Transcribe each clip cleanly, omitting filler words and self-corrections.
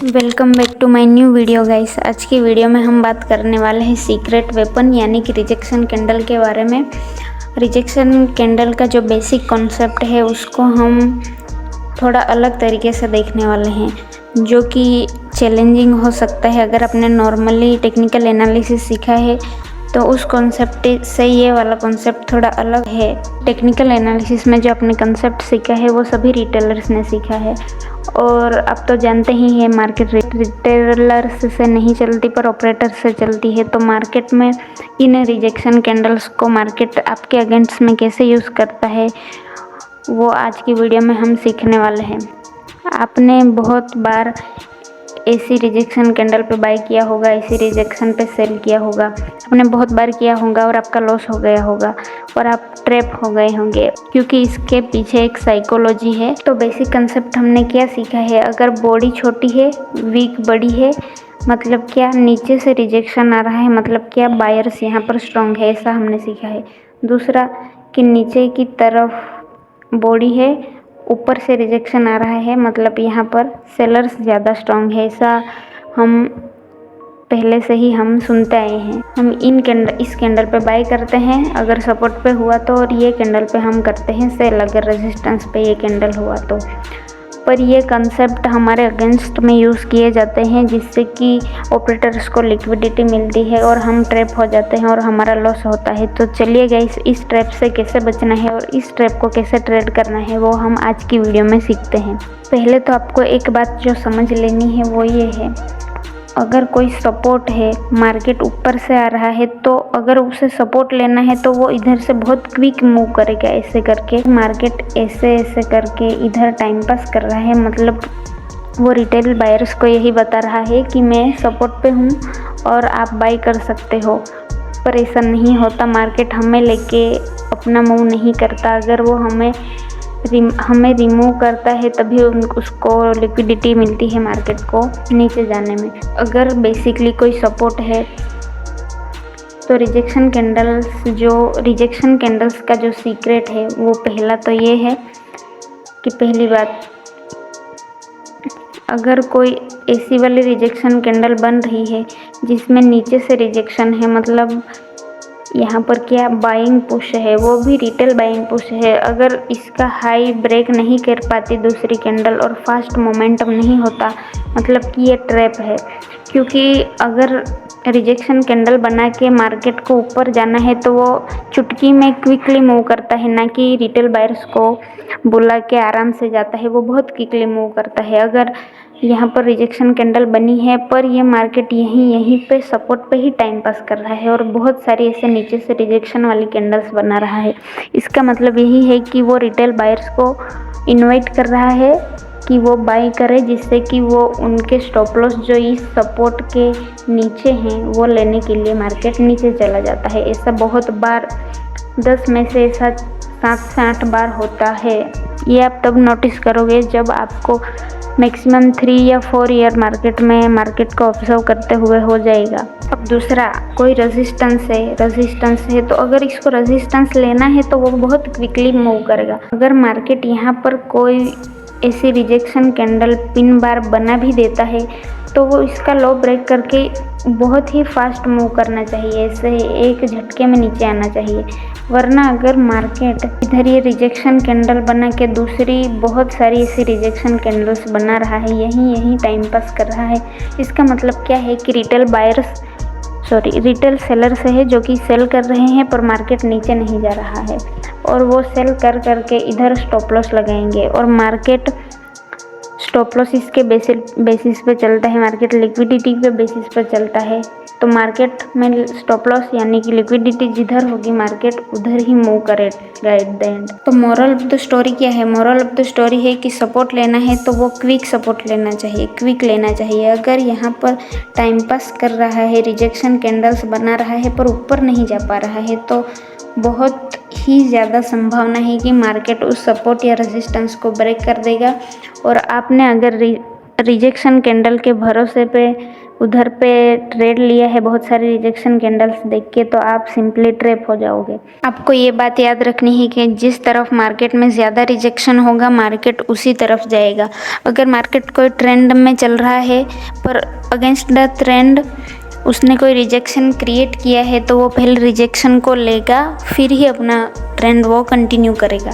Welcome back to my new video guys. आज की video में हम बात करने वाले हैं सीक्रेट वेपन यानी कि रिजेक्शन कैंडल के बारे में। रिजेक्शन कैंडल का जो बेसिक कॉन्सेप्ट है उसको हम थोड़ा अलग तरीके से देखने वाले हैं, जो कि चैलेंजिंग हो सकता है। अगर आपने नॉर्मली टेक्निकल एनालिसिस सीखा है तो उस कॉन्सेप्ट से ये वाला कॉन्सेप्ट थोड़ा अलग है। टेक्निकल एनालिसिस में जो आपने कॉन्सेप्ट सीखा है वो सभी रिटेलर्स ने सीखा है, और आप तो जानते ही हैं मार्केट रिटेलर्स से नहीं चलती पर ऑपरेटर से चलती है। तो मार्केट में इन रिजेक्शन कैंडल्स को मार्केट आपके अगेंस्ट में कैसे यूज़ करता है वो आज की वीडियो में हम सीखने वाले हैं। आपने बहुत बार ऐसी रिजेक्शन कैंडल पे बाय किया होगा, ऐसी रिजेक्शन पे सेल किया होगा, आपने बहुत बार किया होगा और आपका लॉस हो गया होगा और आप ट्रैप हो गए होंगे, क्योंकि इसके पीछे एक साइकोलॉजी है। तो बेसिक कंसेप्ट हमने क्या सीखा है, अगर बॉडी छोटी है, वीक बड़ी है, मतलब क्या नीचे से रिजेक्शन आ रहा है, मतलब क्या बायर्स यहाँ पर स्ट्रॉन्ग है, ऐसा हमने सीखा है। दूसरा कि नीचे की तरफ बॉडी है, ऊपर से रिजेक्शन आ रहा है, मतलब यहाँ पर सेलर्स ज़्यादा स्ट्रॉन्ग है, ऐसा हम पहले से ही हम सुनते आए हैं। हम इस कैंडल पे बाय करते हैं अगर सपोर्ट पे हुआ तो, और ये कैंडल पे हम करते हैं सेल अगर रेजिस्टेंस पे ये कैंडल हुआ तो। पर ये कंसेप्ट हमारे अगेंस्ट में यूज़ किए जाते हैं, जिससे कि ऑपरेटर्स को लिक्विडिटी मिलती है और हम ट्रैप हो जाते हैं और हमारा लॉस होता है। तो चलिए गाइस, इस ट्रैप से कैसे बचना है और इस ट्रैप को कैसे ट्रेड करना है वो हम आज की वीडियो में सीखते हैं। पहले तो आपको एक बात जो समझ लेनी है वो ये है, अगर कोई सपोर्ट है, मार्केट ऊपर से आ रहा है, तो अगर उसे सपोर्ट लेना है तो वो इधर से बहुत क्विक मूव करेगा। ऐसे करके मार्केट ऐसे ऐसे करके इधर टाइम पास कर रहा है, मतलब वो रिटेल बायर्स को यही बता रहा है कि मैं सपोर्ट पे हूँ और आप बाय कर सकते हो। पर ऐसा नहीं होता, मार्केट हमें लेके अपना मूव नहीं करता। अगर वो हमें रिमूव करता है तभी उसको लिक्विडिटी मिलती है मार्केट को नीचे जाने में। अगर बेसिकली कोई सपोर्ट है तो रिजेक्शन कैंडल्स का जो सीक्रेट है वो पहला तो ये है कि पहली बात, अगर कोई ऐसी वाली रिजेक्शन कैंडल बन रही है जिसमें नीचे से रिजेक्शन है, मतलब यहाँ पर क्या बाइंग पुश है, वो भी रिटेल बाइंग पुश है, अगर इसका हाई ब्रेक नहीं कर पाती दूसरी कैंडल और फास्ट मोमेंटम नहीं होता, मतलब कि ये ट्रैप है। क्योंकि अगर रिजेक्शन कैंडल बना के मार्केट को ऊपर जाना है तो वो चुटकी में क्विकली मूव करता है, ना कि रिटेल बायर्स को बुला के आराम से जाता है, वो बहुत क्विकली मूव करता है। अगर यहाँ पर रिजेक्शन कैंडल बनी है पर ये मार्केट यहीं पे सपोर्ट पे ही टाइम पास कर रहा है और बहुत सारी ऐसे नीचे से रिजेक्शन वाली कैंडल्स बना रहा है, इसका मतलब यही है कि वो रिटेल बायर्स को इनवाइट कर रहा है कि वो बाय करे, जिससे कि वो उनके स्टॉप लॉस जो इस सपोर्ट के नीचे हैं वो लेने के लिए मार्केट नीचे चला जाता है। ऐसा बहुत बार 10 में से ऐसा 7 से 8 बार होता है। ये आप तब नोटिस करोगे जब आपको मैक्सिमम 3 या 4 ईयर मार्केट को ऑब्जर्व करते हुए हो जाएगा। अब दूसरा, कोई रेजिस्टेंस है तो अगर इसको रेजिस्टेंस लेना है तो वो बहुत क्विकली मूव करेगा। अगर मार्केट यहाँ पर कोई ऐसी रिजेक्शन कैंडल पिन बार बना भी देता है तो वो इसका लो ब्रेक करके बहुत ही फास्ट मूव करना चाहिए, ऐसे एक झटके में नीचे आना चाहिए। वरना अगर मार्केट इधर ये रिजेक्शन कैंडल बना के दूसरी बहुत सारी ऐसी रिजेक्शन कैंडल्स बना रहा है, यहीं टाइम पास कर रहा है, इसका मतलब क्या है कि रिटेल सेलर्स है जो कि सेल कर रहे हैं पर मार्केट नीचे नहीं जा रहा है, और वो सेल करके इधर स्टॉप लॉस लगाएंगे और मार्केट स्टॉप लॉस इसके बेसिस पे चलता है, मार्केट लिक्विडिटी के बेसिस पे चलता है। तो मार्केट में स्टॉप लॉस यानी कि लिक्विडिटी जिधर होगी मार्केट उधर ही मूव करेगा एट द एंड। तो मोरल ऑफ द स्टोरी क्या है? मोरल ऑफ द स्टोरी है कि सपोर्ट लेना है तो वो क्विक सपोर्ट लेना चाहिए, क्विक लेना चाहिए। अगर यहाँ पर टाइम पास कर रहा है, रिजेक्शन कैंडल्स बना रहा है पर ऊपर नहीं जा पा रहा है, तो बहुत ही ज़्यादा संभावना है कि मार्केट उस सपोर्ट या रेजिस्टेंस को ब्रेक कर देगा और आपने अगर रिजेक्शन कैंडल के भरोसे पे उधर पे ट्रेड लिया है बहुत सारे रिजेक्शन कैंडल्स देख के, तो आप सिंपली ट्रैप हो जाओगे। आपको ये बात याद रखनी है कि जिस तरफ मार्केट में ज़्यादा रिजेक्शन होगा मार्केट उसी तरफ जाएगा। अगर मार्केट कोई ट्रेंड में चल रहा है पर अगेंस्ट द ट्रेंड उसने कोई रिजेक्शन क्रिएट किया है तो वो पहले रिजेक्शन को लेगा, फिर ही अपना ट्रेंड वो कंटिन्यू करेगा।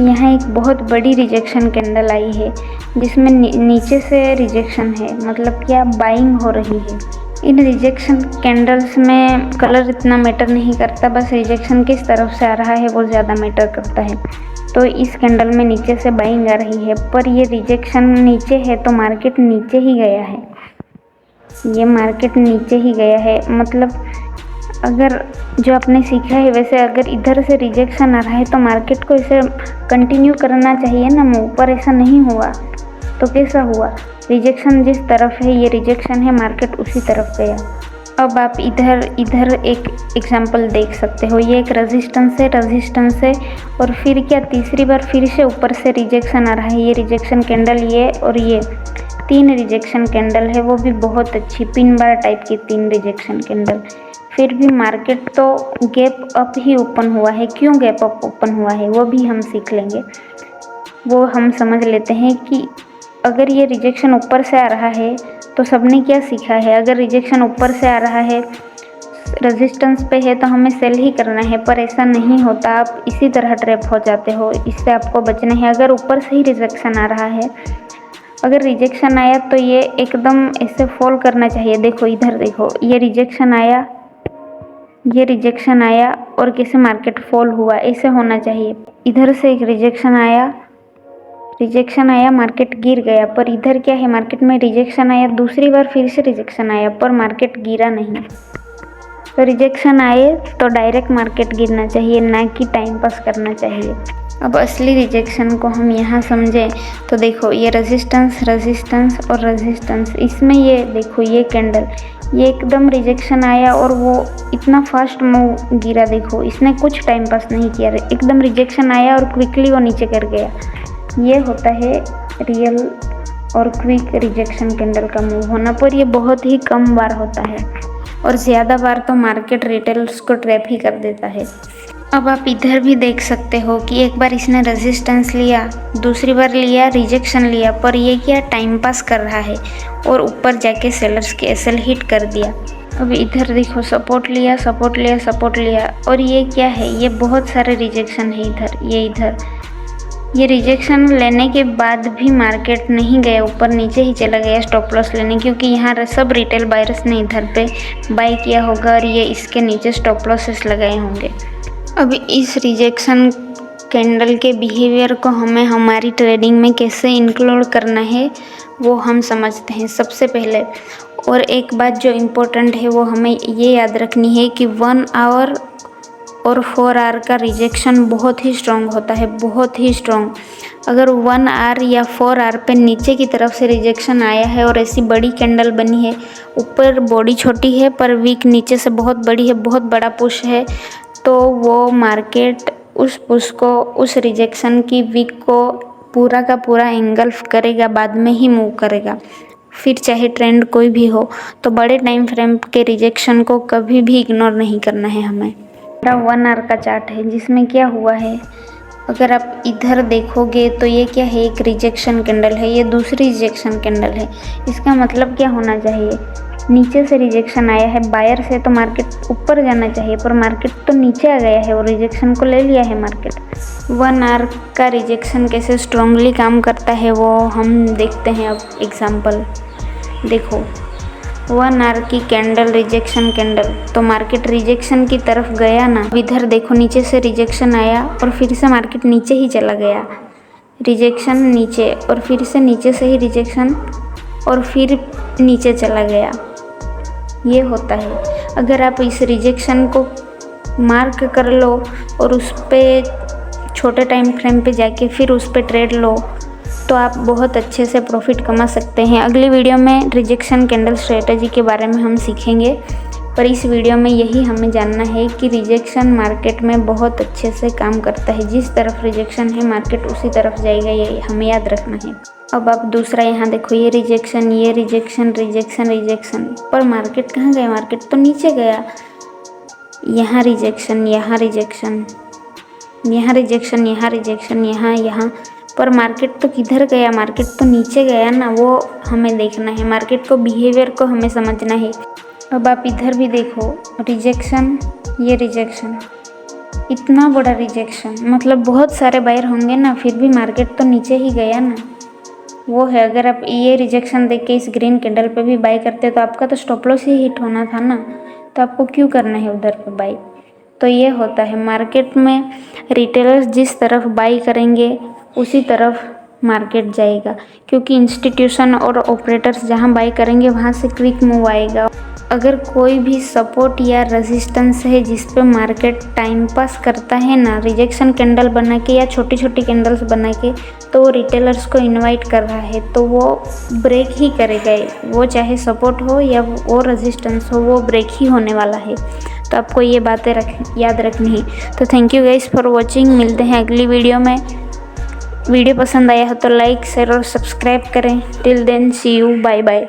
यहाँ एक बहुत बड़ी रिजेक्शन कैंडल आई है जिसमें नीचे से रिजेक्शन है, मतलब क्या बाइंग हो रही है। इन रिजेक्शन कैंडल्स में कलर इतना मैटर नहीं करता, बस रिजेक्शन किस तरफ से आ रहा है वो ज़्यादा मैटर करता है। तो इस कैंडल में नीचे से बाइंग आ रही है, पर ये रिजेक्शन नीचे है तो मार्केट नीचे ही गया है। ये मार्केट नीचे ही गया है, मतलब अगर जो आपने सीखा है वैसे अगर इधर से रिजेक्शन आ रहा है तो मार्केट को इसे कंटिन्यू करना चाहिए ना मूव, पर ऐसा नहीं हुआ तो कैसा हुआ। रिजेक्शन जिस तरफ है ये रिजेक्शन है, मार्केट उसी तरफ गया। अब आप इधर एक एग्जांपल देख सकते हो, ये एक रेजिस्टेंस है और फिर क्या तीसरी बार फिर से ऊपर से रिजेक्शन आ रहा है। ये रिजेक्शन कैंडल ये और ये 3 रिजेक्शन कैंडल है, वो भी बहुत अच्छी पिन बार टाइप की 3 रिजेक्शन कैंडल। फिर भी मार्केट तो गैप अप ही ओपन हुआ है। क्यों गैप अप ओपन हुआ है वो भी हम सीख लेंगे। वो हम समझ लेते हैं कि अगर ये रिजेक्शन ऊपर से आ रहा है तो सबने क्या सीखा है, अगर रिजेक्शन ऊपर से आ रहा है रेजिस्टेंस पे है तो हमें सेल ही करना है, पर ऐसा नहीं होता। आप इसी तरह ट्रैप हो जाते हो, इससे आपको बचना है। अगर ऊपर से ही रिजेक्शन आ रहा है, अगर रिजेक्शन आया तो ये एकदम ऐसे फॉल करना चाहिए। देखो इधर देखो, ये रिजेक्शन आया और कैसे मार्केट फॉल हुआ, ऐसे होना चाहिए। इधर से एक रिजेक्शन आया मार्केट गिर गया, पर इधर क्या है मार्केट में रिजेक्शन आया, दूसरी बार फिर से रिजेक्शन आया पर मार्केट गिरा नहीं। तो रिजेक्शन आए तो डायरेक्ट मार्केट गिरना चाहिए, ना कि टाइम पास करना चाहिए। अब असली रिजेक्शन को हम यहाँ समझें तो देखो ये रेजिस्टेंस और रेजिस्टेंस, इसमें ये देखो ये कैंडल, ये एकदम रिजेक्शन आया और वो इतना फास्ट मूव गिरा। देखो इसने कुछ टाइम पास नहीं किया, एकदम रिजेक्शन आया और क्विकली वो नीचे गिर गया। ये होता है रियल और क्विक रिजेक्शन कैंडल का मूव होना, पर ये बहुत ही कम बार होता है और ज़्यादा बार तो मार्केट रिटेलर्स को ट्रैप ही कर देता है। अब आप इधर भी देख सकते हो कि एक बार इसने रेजिस्टेंस लिया, दूसरी बार लिया रिजेक्शन लिया, पर ये क्या टाइम पास कर रहा है और ऊपर जाके सेलर्स के एसएल हिट कर दिया। अब इधर देखो सपोर्ट लिया और ये क्या है, ये बहुत सारे रिजेक्शन है इधर। ये रिजेक्शन लेने के बाद भी मार्केट नहीं गया, ऊपर नीचे ही चला गया स्टॉप लॉस लेने, क्योंकि यहाँ सब रिटेल बायर्स ने इधर पे बाय किया होगा और ये इसके नीचे स्टॉप लॉसेस लगाए होंगे। अब इस रिजेक्शन कैंडल के बिहेवियर को हमें हमारी ट्रेडिंग में कैसे इंक्लूड करना है वो हम समझते हैं सबसे पहले। और एक बात जो इम्पोर्टेंट है वो हमें ये याद रखनी है कि 1 आवर और 4 आवर का रिजेक्शन बहुत ही स्ट्रॉन्ग होता है, बहुत ही स्ट्रॉन्ग। अगर 1 आवर या 4 आवर पे नीचे की तरफ से रिजेक्शन आया है और ऐसी बड़ी कैंडल बनी है, ऊपर बॉडी छोटी है पर वीक नीचे से बहुत बड़ी है, बहुत बड़ा पुश है, तो वो मार्केट उस पुश को, उस रिजेक्शन की वीक को पूरा का पूरा एंगल्फ करेगा, बाद में ही मूव करेगा। फिर चाहे ट्रेंड कोई भी हो, तो बड़े टाइम फ्रेम के रिजेक्शन को कभी भी इग्नोर नहीं करना है हमें। 1 आवर का चार्ट है जिसमें क्या हुआ है, अगर आप इधर देखोगे तो ये क्या है, एक रिजेक्शन कैंडल है, ये दूसरी रिजेक्शन कैंडल है। इसका मतलब क्या होना चाहिए, नीचे से रिजेक्शन आया है बायर से तो मार्केट ऊपर जाना चाहिए, पर मार्केट तो नीचे आ गया है और रिजेक्शन को ले लिया है मार्केट। 1 आवर का रिजेक्शन कैसे स्ट्रांगली काम करता है वो हम देखते हैं। अब एग्जांपल देखो, 1 आवर की कैंडल रिजेक्शन कैंडल, तो मार्केट रिजेक्शन की तरफ गया ना। इधर देखो नीचे से रिजेक्शन आया और फिर से मार्केट नीचे ही चला गया, रिजेक्शन नीचे और फिर से नीचे से ही रिजेक्शन और फिर नीचे चला गया। ये होता है। अगर आप इस रिजेक्शन को मार्क कर लो और उस पर छोटे टाइम फ्रेम पे जाके फिर उस पर ट्रेड लो तो आप बहुत अच्छे से प्रॉफिट कमा सकते हैं। अगली वीडियो में रिजेक्शन कैंडल स्ट्रेटजी के बारे में हम सीखेंगे, पर इस वीडियो में यही हमें जानना है कि रिजेक्शन मार्केट में बहुत अच्छे से काम करता है। जिस तरफ रिजेक्शन है मार्केट उसी तरफ जाएगा, ये हमें याद रखना है। अब आप दूसरा यहाँ देखो, ये रिजेक्शन, ये रिजेक्शन, रिजेक्शन, रिजेक्शन, पर मार्केट कहाँ गया? मार्केट तो नीचे गया। यहाँ रिजेक्शन, यहाँ रिजेक्शन, यहाँ रिजेक्शन, यहाँ रिजेक्शन, यहाँ, पर मार्केट तो किधर गया? मार्केट तो नीचे गया ना, वो हमें देखना है, मार्केट को बिहेवियर को हमें समझना है। अब आप इधर भी देखो, रिजेक्शन, ये रिजेक्शन, इतना बड़ा रिजेक्शन, मतलब बहुत सारे बायर होंगे ना, फिर भी मार्केट तो नीचे ही गया ना, वो है। अगर आप ये रिजेक्शन देख के इस ग्रीन कैंडल पे भी बाई करते तो आपका तो स्टॉप लॉस ही हिट होना था ना, तो आपको क्यों करना है उधर पे बाई? तो ये होता है मार्केट में, रिटेलर्स जिस तरफ बाई करेंगे उसी तरफ मार्केट जाएगा, क्योंकि इंस्टीट्यूशन और ऑपरेटर्स जहाँ बाई करेंगे वहाँ से क्विक मूव आएगा। अगर कोई भी सपोर्ट या रेजिस्टेंस है जिस पे मार्केट टाइम पास करता है ना, रिजेक्शन कैंडल बना के या छोटी छोटी कैंडल्स बना के, तो वो रिटेलर्स को इनवाइट कर रहा है, तो वो ब्रेक ही करेगा। वो चाहे सपोर्ट हो या वो रेजिस्टेंस हो, वो ब्रेक ही होने वाला है। तो आपको ये बातें याद रखनी है। तो thank you guys for watching. मिलते हैं अगली वीडियो में। वीडियो पसंद आया हो तो लाइक, शेयर और सब्सक्राइब करें। Till then see you, bye bye.